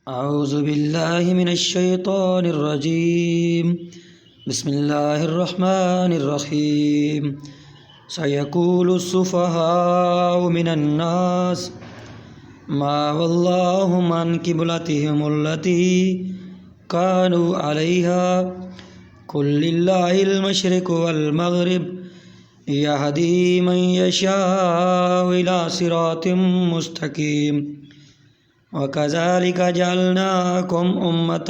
أعوذ بالله من الشيطان الرجيم بسم الله الرحمن الرحيم سيقول السفهاء من الناس ما ولاهم عن قبلتهم التي كانوا عليها قل لله المشرق والمغرب يهدي من يشاء إلى صراط مستقيم وكذلك جعلناكم أمة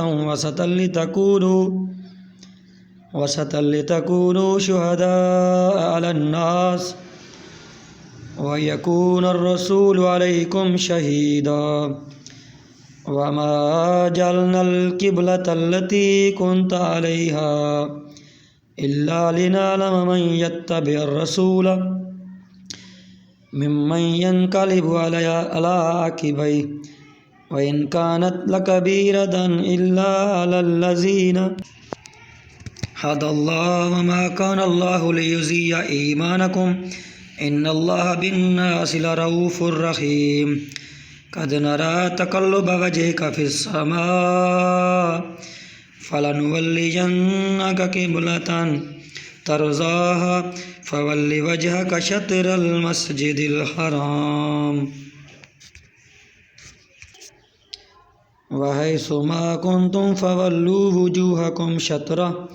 وسطا لتكونوا شهداء على الناس ويكون الرسول عليكم شهيدا وما جعلنا القبلة التي كنت عليها إلا لنعلم من يتبع الرسول ممن ينقلب على عقبيه وإن كانت لكبيرة إلا على الذين هدى الله وما كان الله ليضيع إيمانكم إن الله بالناس لرؤوف رحيم قد نرى تقلب وجهك في السماء فلنولينك قبلة ترضاها فول وجهك شطر المسجد الحرام وحيث ما كنتم فولوا وجوهكم شطره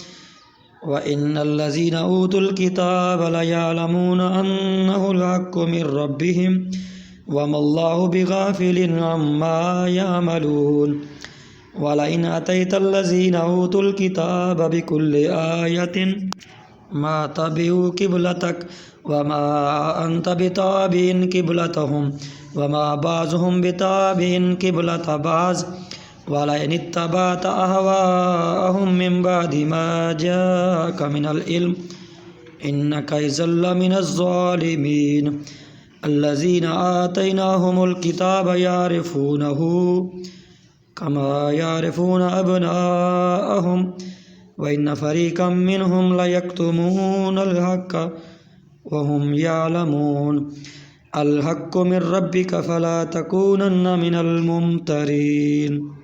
وإن الذين أوتوا الكتاب ليعلمون أنه الحق من ربهم وما الله بغافل عما يعملون ولئن أتيت الذين أوتوا الكتاب بكل آية ما تبعوا قبلتك وما أنت بتابع قبلتهم وما بعضهم بتابع قبلة بعض ولئن اتبعت أهواءهم من بعد ما جاءك من العلم إنك إذا لمن الظالمين الذين آتيناهم الكتاب يعرفونه كما يعرفون أبناءهم وإن فريقا منهم ليكتمون الحق وهم يعلمون الحق من ربك فلا تكونن من الممترين